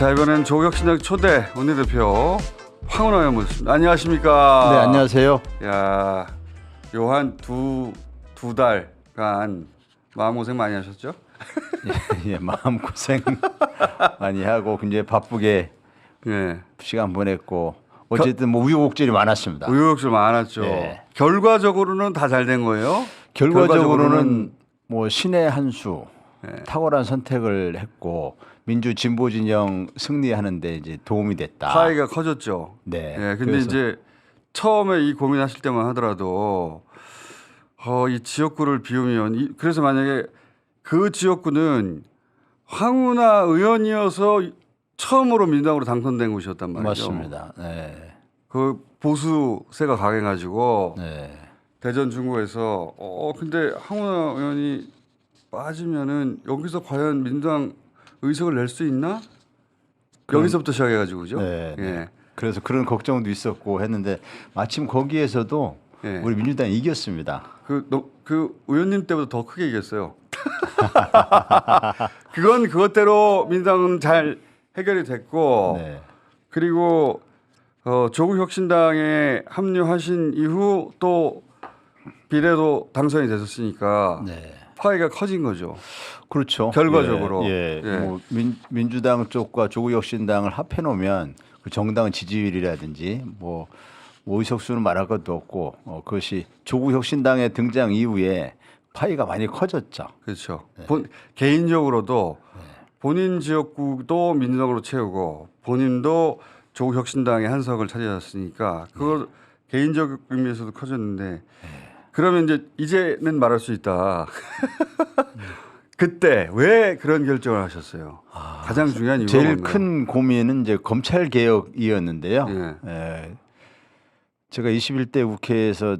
자, 이번엔 조국혁신당 초대 원내대표 황운하 의원 모셨습니다. 안녕하십니까? 네, 안녕하세요. 야, 요 한 두 달간 마음고생 많이 하셨죠? 예, 마음고생 많이 하고 굉장히 바쁘게 예. 시간 보냈고 어쨌든 뭐 우여곡절이 많았습니다. 우여곡절 많았죠. 네. 결과적으로는 다 잘 된 거예요? 결과적으로는 뭐 신의 한 수, 네. 탁월한 선택을 했고 민주 진보 진영 승리하는데 이제 도움이 됐다. 파이가 커졌죠. 네. 예, 근데 그래서 이제 처음에 이 고민하실 때만 하더라도 이 지역구를 비우면 그래서 만약에 그 지역구는 황운하 의원이어서 처음으로 민주당으로 당선된 곳이었단 말이죠. 맞습니다. 네. 그 보수세가 강해가지고 네. 대전 중구에서 근데 황운하 의원이 빠지면은 여기서 과연 민주당 의석을 낼 수 있나? 여기서부터 시작해가지고 그죠? 네, 네. 예. 그래서 그런 걱정도 있었고 했는데 마침 거기에서도 예. 우리 민주당이 이겼습니다. 그 의원님 때보다 더 크게 이겼어요. 그건 그것대로 민주당은 잘 해결이 됐고 네. 그리고 조국혁신당에 합류하신 이후 또 비례도 당선이 되셨으니까 네. 파이가 커진 거죠. 그렇죠. 결과적으로. 예, 예. 뭐 민주당 쪽과 조국혁신당을 합해 놓으면 그 정당 지지율이라든지 뭐 의석수는 말할 것도 없고 그것이 조국혁신당의 등장 이후에 파이가 많이 커졌죠. 그렇죠. 개인적으로도 본인 지역구도 민주당으로 채우고 본인도 조국혁신당의 한석을 차지했으니까 그거 개인적 의미에서도 커졌는데 그러면 이제는 말할 수 있다. 그때 왜 그런 결정을 하셨어요? 가장 중요한 이유가 제일 뭔가요? 큰 고민은 이제 검찰 개혁이었는데요. 예. 예. 제가 21대 국회에서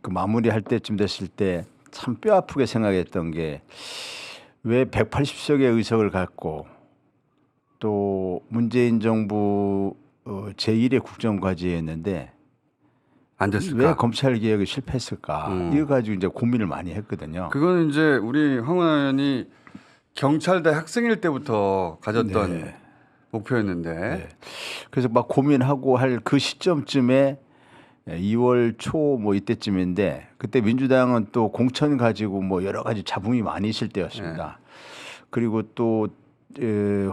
그 마무리할 때쯤 됐을 때 참 뼈 아프게 생각했던 게 왜 180석의 의석을 갖고 또 문재인 정부 제1의 국정과제였는데 안 됐을까? 왜 검찰 개혁이 실패했을까? 이거 가지고 이제 고민을 많이 했거든요. 그거는 이제 우리 황운하 의원이 경찰대 학생일 때부터 가졌던 네. 목표였는데 네. 그래서 막 고민하고 할 그 시점쯤에 2월 초 뭐 이때쯤인데 그때 민주당은 또 공천 가지고 뭐 여러 가지 잡음이 많이 있을 때였습니다. 그리고 또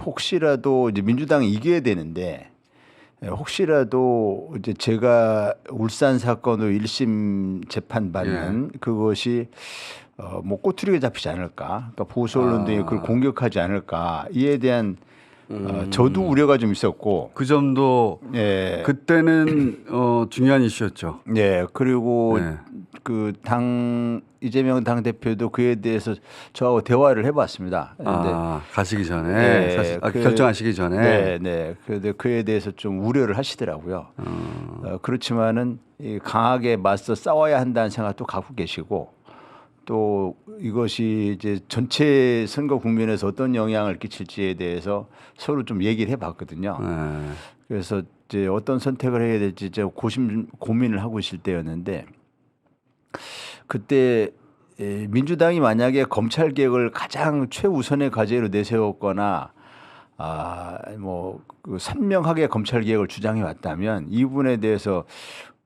혹시라도 이제 민주당이 이겨야 되는데 혹시라도 이제 제가 울산 사건으로 1심 재판 받는 그것이 뭐 꼬투리가 잡히지 않을까? 그러니까 보수 언론들이 그걸 공격하지 않을까? 이에 대한 저도 우려가 좀 있었고 그 점도 예. 그때는 중요한 이슈였죠. 예. 그리고 네. 그 이재명 당 대표도 그에 대해서 저하고 대화를 해봤습니다. 가시기 전에 네, 사실, 결정하시기 전에. 네, 네. 그런데 그에 대해서 좀 우려를 하시더라고요. 그렇지만은 강하게 맞서 싸워야 한다는 생각도 갖고 계시고 또 이것이 이제 전체 선거 국면에서 어떤 영향을 끼칠지에 대해서 서로 좀 얘기를 해봤거든요. 네. 그래서 이제 어떤 선택을 해야 될지 이제 고민을 하고 있을 때였는데 그때 민주당이 만약에 검찰 개혁을 가장 최우선의 과제로 내세웠거나 그 선명하게 검찰 개혁을 주장해 왔다면 이 부분에 대해서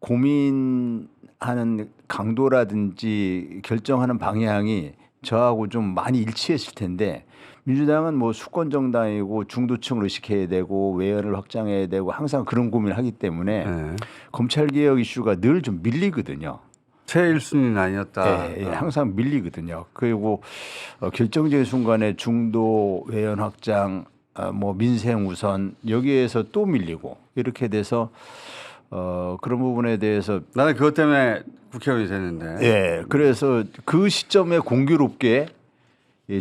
고민하는 강도라든지 결정하는 방향이 저하고 좀 많이 일치했을 텐데 민주당은 뭐 수권 정당이고 중도층을 의식해야 되고 외연을 확장해야 되고 항상 그런 고민을 하기 때문에 검찰 개혁 이슈가 늘 좀 밀리거든요. 최일순위는 아니었다. 예, 항상 밀리거든요. 그리고 결정적인 순간에 중도 외연 확장, 뭐 민생 우선 여기에서 또 밀리고 이렇게 돼서 그런 부분에 대해서 나는 그것 때문에 국회의원이 됐는데. 예, 그래서 그 시점에 공교롭게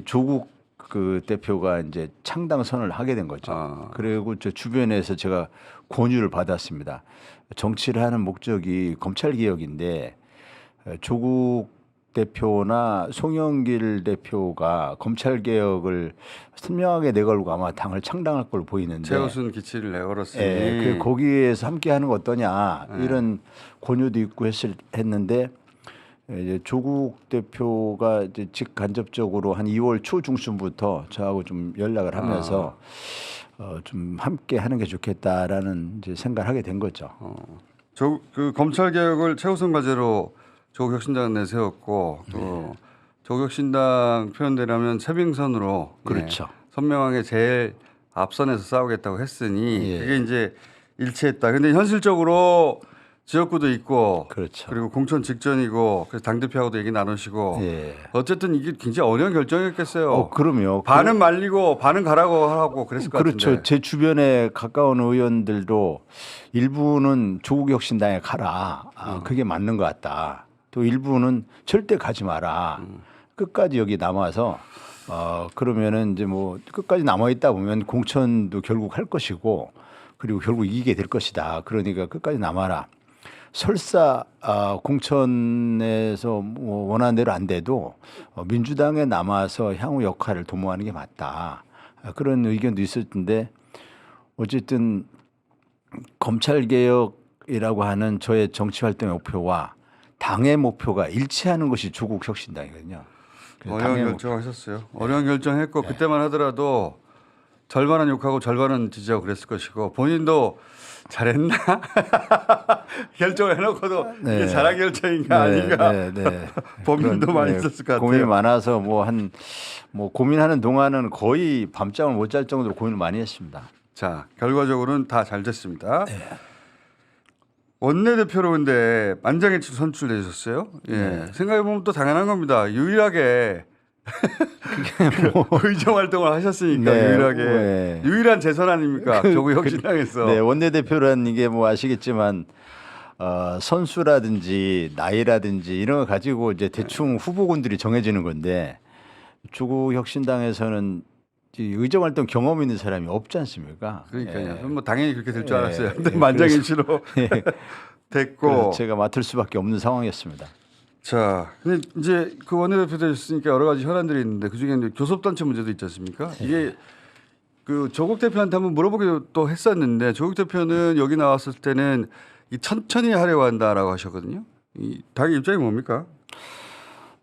조국 그 대표가 이제 창당 선언을 하게 된 거죠. 그리고 저 주변에서 제가 권유를 받았습니다. 정치를 하는 목적이 검찰 개혁인데 조국 대표나 송영길 대표가 검찰 개혁을 선명하게 내걸고 아마 당을 창당할 걸로 보이는데 최우순 기치를 내걸었으니 거기에서 함께하는 거 어떠냐 이런 권유도 있고 했는데 이제 조국 대표가 이제 직간접적으로 한 2월 초 중순부터 저하고 좀 연락을 하면서 좀 함께 하는 게 좋겠다라는 이제 생각을 하게 된 거죠. 그 검찰 개혁을 최우선 과제로 조국 혁신당은 내세웠고 또 조국 혁신당 표현대로면 새빙선으로 그렇죠. 선명하게 제일 앞선에서 싸우겠다고 했으니 예. 그게 이제 일치했다. 근데 현실적으로 지역구도 있고 그렇죠. 그리고 공천 직전이고 그래서 당대표하고도 얘기 나누시고 예. 어쨌든 이게 굉장히 어려운 결정이었겠어요. 그럼요. 반은 말리고 반은 가라고 하고 그랬을 것 그렇죠. 같은데. 제 주변에 가까운 의원들도 일부는 조국 혁신당에 가라. 그게 맞는 것 같다. 또 일부는 절대 가지 마라. 끝까지 여기 남아서 그러면은 이제 뭐 끝까지 남아 있다 보면 공천도 결국 할 것이고 그리고 결국 이기게 될 것이다. 그러니까 끝까지 남아라. 설사 공천에서 뭐 원하는 대로 안 돼도 민주당에 남아서 향후 역할을 도모하는 게 맞다. 그런 의견도 있을 텐데 어쨌든 검찰 개혁이라고 하는 저의 정치 활동의 목표와 당의 목표가 일치하는 것이 조국 혁신당이거든요. 그래서 어려운 당의 결정하셨어요. 어려운 결정했고 그때만 하더라도 절반은 욕하고 절반은 지지하고 그랬을 것이고 본인도 잘했나 결정을 해놓고도 이게 잘한 결정인가 아닌가 고민도 많이 있었을 것 같아요. 고민이 많아서 뭐 고민하는 동안은 거의 밤잠을 못 잘 정도로 고민을 많이 했습니다. 자 결과적으로는 다 잘 됐습니다. 원내대표로 근데 만장일치 선출되셨어요. 예. 생각해보면 또 당연한 겁니다. 유일하게 의정 활동을 하셨으니까 유일하게 유일한 재선 아닙니까? 조국 혁신당에서. 네, 원내대표라는 이게 뭐 아시겠지만 선수라든지 나이라든지 이런 거 가지고 이제 대충 후보군들이 정해지는 건데 조국 혁신당에서는 의정 활동 경험 있는 사람이 없지 않습니까? 그러니까요. 뭐 당연히 그렇게 될 줄 알았어요. 근데 만장일치로 됐고 제가 맡을 수밖에 없는 상황이었습니다. 자, 근데 이제 그 원내대표 되셨으니까 여러 가지 현안들이 있는데 그 중에 교섭단체 문제도 있지 않습니까? 이게 그 조국 대표한테 한번 물어보기도 또 했었는데 조국 대표는 여기 나왔을 때는 이 천천히 하려고 한다라고 하셨거든요. 이 당의 입장이 뭡니까?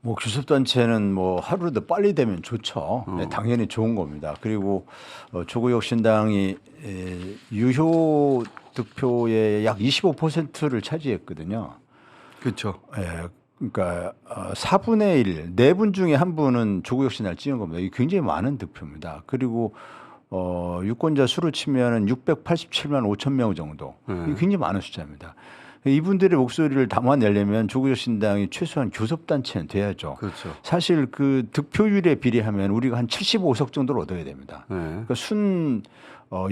뭐 교섭단체는 뭐 하루라도 빨리 되면 좋죠. 네, 당연히 좋은 겁니다. 그리고 조국 혁신당이 유효 득표의 약 25%를 차지했거든요. 그렇죠. 그러니까 4분의 1, 4분 중에 한 분은 조국 혁신당을 찍은 겁니다. 이게 굉장히 많은 득표입니다. 그리고 유권자 수로 치면은 687만 5천 명 정도. 이게 굉장히 많은 숫자입니다. 이분들의 목소리를 담아내려면 조국 혁신당이 최소한 교섭단체는 돼야죠. 그렇죠. 사실 그 득표율에 비례하면 우리가 한 75석 정도를 얻어야 됩니다. 그러니까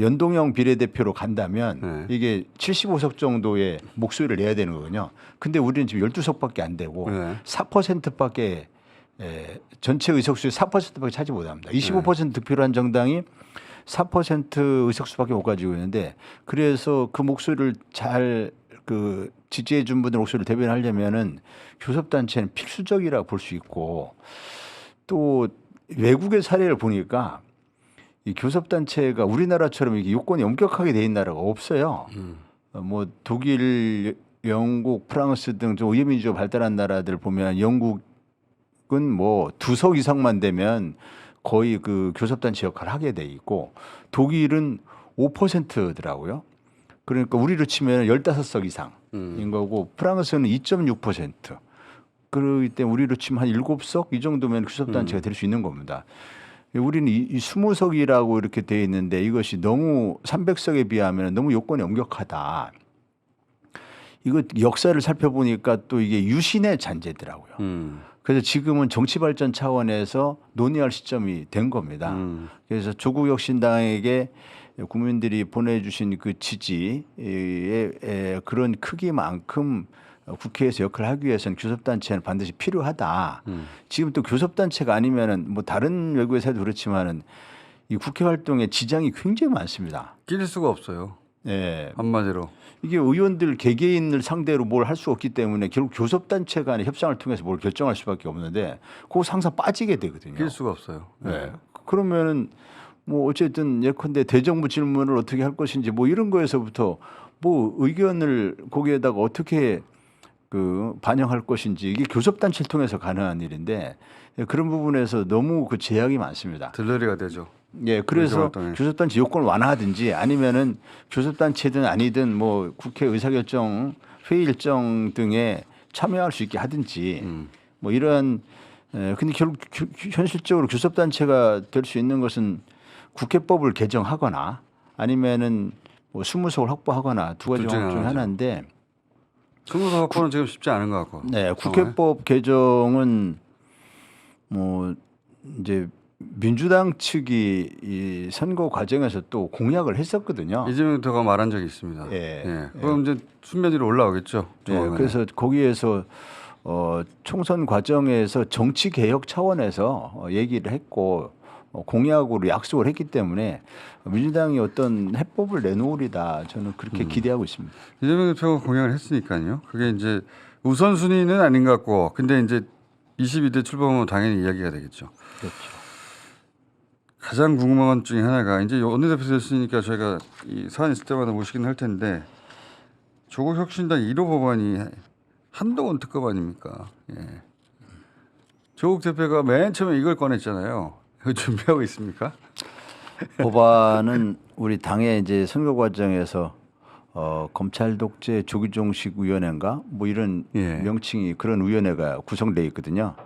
연동형 비례대표로 간다면 이게 75석 정도의 목소리를 내야 되는 거거든요. 근데 우리는 지금 12석밖에 안 되고 4%밖에 전체 의석수의 4%밖에 차지 못합니다. 25% 득표를 한 정당이 4% 의석수밖에 못 가지고 있는데 그래서 그 목소리를 잘 그 지지해 준 분들 목소리를 대변하려면은 교섭단체는 필수적이라 볼 수 있고 또 외국의 사례를 보니까 이 교섭단체가 우리나라처럼 이게 요건이 엄격하게 돼 있는 나라가 없어요. 뭐 독일, 영국, 프랑스 등 좀 의회민주주의가 발달한 나라들 보면 영국은 뭐 2석 이상만 되면 거의 그 교섭단체 역할을 하게 돼 있고 독일은 5%더라고요. 그러니까 우리로 치면 15석 이상인 거고 프랑스는 2.6%. 그렇기 때문에 우리로 치면 한 7석 이 정도면 교섭단체가 될 수 있는 겁니다. 우리는 이 20석이라고 이렇게 돼 있는데 이것이 너무 300석에 비하면 너무 요건이 엄격하다. 이거 역사를 살펴보니까 또 이게 유신의 잔재더라고요. 그래서 지금은 정치 발전 차원에서 논의할 시점이 된 겁니다. 그래서 조국 혁신당에게 국민들이 보내주신 그 지지의 그런 크기만큼 국회에서 역할을 하기 위해서는 교섭단체는 반드시 필요하다. 지금 또 교섭단체가 아니면은 뭐 다른 외국의 사례도 그렇지만은 이 국회 활동에 지장이 굉장히 많습니다. 끼릴 수가 없어요. 예. 한마디로. 이게 의원들 개개인을 상대로 뭘 할 수 없기 때문에 결국 교섭단체 간의 협상을 통해서 뭘 결정할 수밖에 없는데 거기서 항상 빠지게 되거든요. 끼릴 수가 없어요. 네. 그러면은 뭐 어쨌든 예컨대 대정부 질문을 어떻게 할 것인지 뭐 이런 거에서부터 뭐 의견을 거기에다가 어떻게 반영할 것인지 이게 교섭단체를 통해서 가능한 일인데 그런 부분에서 너무 그 제약이 많습니다. 들러리가 되죠. 예, 그래서 활동에. 교섭단체 요건을 완화하든지 아니면은 교섭단체든 아니든 뭐 국회 의사결정 회의 일정 등에 참여할 수 있게 하든지 뭐 이런 근데 결국 현실적으로 교섭단체가 될 수 있는 것은 국회법을 개정하거나 아니면은 뭐 수무석을 확보하거나 두 가지 둘 중에 방법 중에 하나죠. 하나인데 스무서 확보는 지금 쉽지 않은 것 같고. 네, 국회법 개정은 뭐 이제 민주당 측이 이 선거 과정에서 또 공약을 했었거든요. 이재명 대표가 말한 적이 있습니다. 예. 그럼 이제 수면 위로 올라오겠죠. 네, 조만간에. 그래서 거기에서 총선 과정에서 정치 개혁 차원에서 얘기를 했고 공약으로 약속을 했기 때문에 민주당이 어떤 해법을 내놓으리다 저는 그렇게 기대하고 있습니다. 이재명 대표가 공약을 했으니까요. 그게 이제 우선순위는 아닌 것 같고, 근데 이제 22대 출범하면 당연히 이야기가 되겠죠. 그렇죠. 가장 궁금한 것 중에 하나가 이제 원내대표 됐으니까 저희가 이 사안 있을 때마다 모시긴 할 텐데 조국 혁신당 1호 법안이 한동훈 특검 아닙니까? 예. 조국 대표가 맨 처음에 이걸 꺼냈잖아요. 이거 준비하고 있습니까? 법안은 우리 당의 이제 선거 과정에서 검찰 독재 조기종식 위원회인가 뭐 이런 예. 명칭이 그런 위원회가 구성돼 있거든요.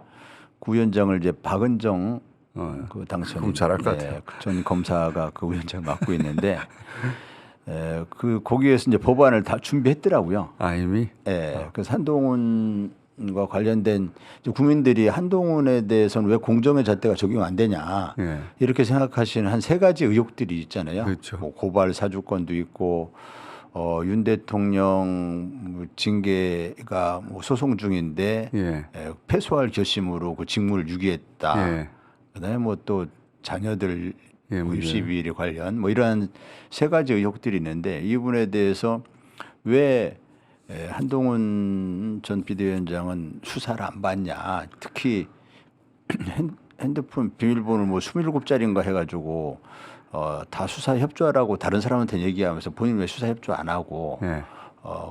그 위원장을 이제 박은정 그 당선 그럼 잘할 것 같아요. 전 검사가 그 위원장 맡고 있는데 그 거기에서 이제 법안을 다 준비했더라고요. 아 이미? 그래서 한동훈과 관련된 이제 국민들이 한동훈에 대해서는 왜 공정의 잣대가 적용 안 되냐 예. 이렇게 생각하시는 한 세 가지 의혹들이 있잖아요. 그렇죠. 뭐 고발 사주권도 있고 윤 대통령 징계가 뭐 소송 중인데 예. 패소할 결심으로 그 직무를 유기했다. 예. 그다음에 뭐 또 자녀들 예, 뭐 문제. 입시 비리 관련 뭐 이러한 세 가지 의혹들이 있는데 이 부분에 대해서 왜 한동훈 전 비대위원장은 수사를 안 받냐? 특히 핸드폰 비밀번호 뭐 27자리인가 해가지고 다 수사 협조하라고 다른 사람한테 얘기하면서 본인 왜 수사 협조 안 하고 예.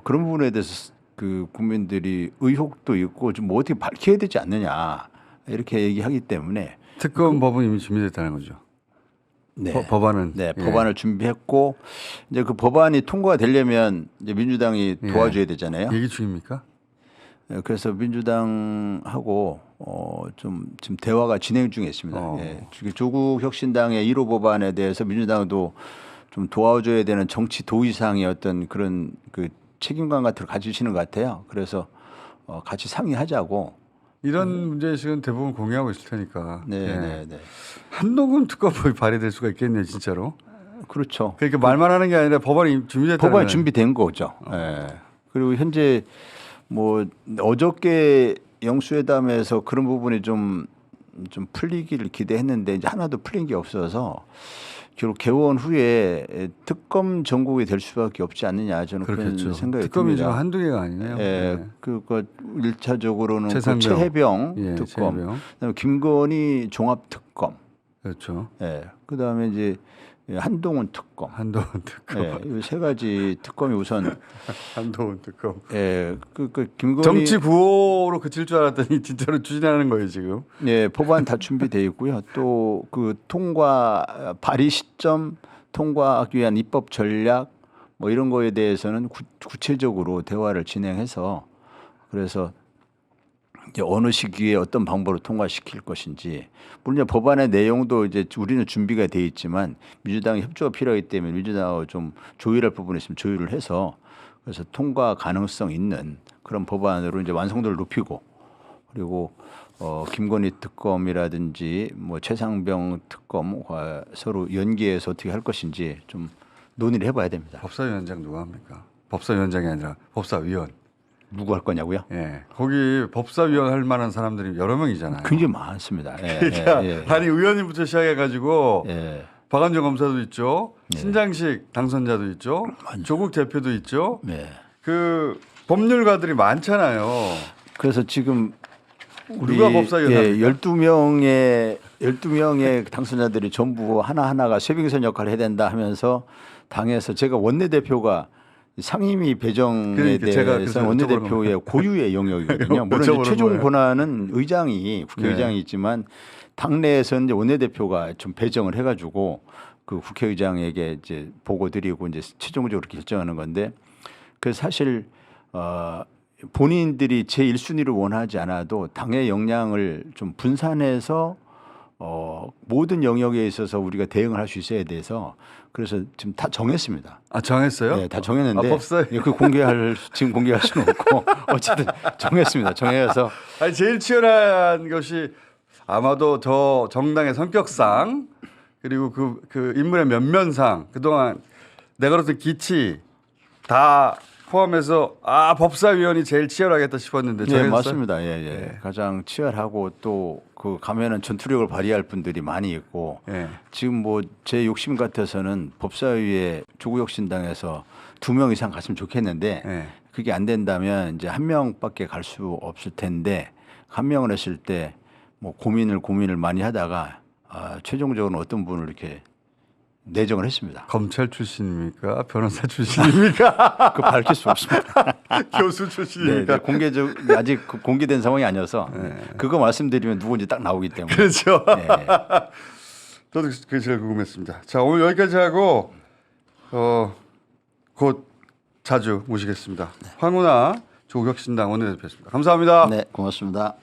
그런 부분에 대해서 그 국민들이 의혹도 있고 좀 뭐 어떻게 밝혀야 되지 않느냐 이렇게 얘기하기 때문에 특검 법은 이미 준비됐다는 거죠. 네. 법안은 네, 예. 법안을 준비했고 이제 그 법안이 통과가 되려면 이제 민주당이 예. 도와줘야 되잖아요. 얘기 중입니까? 그래서 민주당하고 좀 지금 대화가 진행 중에 있습니다. 예. 조국 혁신당의 1호 법안에 대해서 민주당도 좀 도와줘야 되는 정치 도의상의 어떤 그런 그 책임감 같은 걸 가지시는 것 같아요. 그래서 같이 상의하자고. 이런 문제의식은 대부분 공유하고 있을 테니까. 네, 예. 네, 네. 한동훈 특검법이 발의될 수가 있겠네요, 진짜로. 그렇죠. 그렇게 말만 하는 게 아니라 법안이 준비됐다는 법안이 준비된 거죠. 예. 그리고 현재 뭐 어저께 영수회담에서 그런 부분이 좀 풀리기를 기대했는데 이제 하나도 풀린 게 없어서 결국 개원 후에 특검 전국이 될 수밖에 없지 않느냐 저는 그렇겠죠. 그런 생각이 특검이 지금 듭니다. 한두 개가 아니네요. 예, 그거 1차적으로는 최상병. 최해병 예, 특검, 최해병. 그다음에 김건희 종합 특검, 그렇죠. 예, 그다음에 이제 한동훈 특검. 한동훈 특검. 예, 이 세 가지 특검이 우선 한동훈 특검. 예, 그 김건희 정치 구호로 그칠 줄 알았더니 진짜로 추진하는 거예요 지금. 예, 법안 다 준비돼 있고요. 또 그 통과 발의 시점, 통과하기 위한 입법 전략 뭐 이런 거에 대해서는 구체적으로 대화를 진행해서 그래서 이제 어느 시기에 어떤 방법으로 통과시킬 것인지 물론 법안의 내용도 이제 우리는 준비가 돼 있지만 민주당의 협조가 필요하기 때문에 민주당하고 좀 조율할 부분이 있으면 조율을 해서 그래서 통과 가능성 있는 그런 법안으로 이제 완성도를 높이고 그리고 김건희 특검이라든지 뭐 최상병 특검과 서로 연계해서 어떻게 할 것인지 좀 논의를 해봐야 됩니다. 법사위원장 누가 합니까? 법사위원장이 아니라 법사위원. 누구 할 거냐고요? 예. 거기 법사위원 할 만한 사람들이 여러 명이잖아요. 굉장히 많습니다. 예, 그러니까 예, 예. 아니 의원님부터 시작해가지고 예. 박완정 검사도 있죠. 신장식 당선자도 있죠. 조국 대표도 있죠. 네. 그 법률가들이 많잖아요. 그래서 지금 우리 누가 법사위원 합니까? 12명의 당선자들이 전부 하나하나가 쇄빙선 역할을 해야 된다 하면서 당에서 제가 원내대표가 상임위 배정에 그러니까 제가 그래서 대해서 여쭤보는 원내대표의 고유의 영역이거든요. 물론 이제 여쭤보는 최종 거예요. 권한은 의장이 국회의장이 네. 있지만 당내에서 이제 원내대표가 좀 배정을 해가지고 그 국회의장에게 이제 보고드리고 이제 최종적으로 결정하는 건데 그 사실 본인들이 제 1순위를 원하지 않아도 당의 역량을 좀 분산해서 모든 영역에 있어서 우리가 대응을 할 수 있어야 돼서 그래서 지금 다 정했습니다. 아 정했어요? 네, 다 정했는데 아, 법사위. 그 지금 공개할 수는 없고 어쨌든 정했습니다. 정해서 아니 제일 치열한 것이 아마도 저 정당의 성격상 그리고 그 인물의 면면상 그동안 내가로서 기치 다 포함해서 법사위원이 제일 치열하겠다 싶었는데 네, 정했어요? 맞습니다. 예. 가장 치열하고 또 그 가면은 전투력을 발휘할 분들이 많이 있고 예. 지금 뭐 제 욕심 같아서는 법사위에 조국혁신당에서 2명 이상 갔으면 좋겠는데 예. 그게 안 된다면 이제 1명밖에 갈 수 없을 텐데 1명을 했을 때 뭐 고민을 많이 하다가 최종적으로는 어떤 분을 이렇게 내정을 했습니다. 검찰 출신입니까? 변호사 출신입니까? 그 밝힐 수 없습니다. 교수 네, 출신입니까? 아직 공개된 상황이 아니어서 그거 말씀드리면 누군지 딱 나오기 때문에. 그렇죠. 네. 저도 그게 제일 궁금했습니다. 자 오늘 여기까지 하고 곧 자주 모시겠습니다. 황운하 조국혁신당 원내대표였습니다. 감사합니다. 네, 고맙습니다.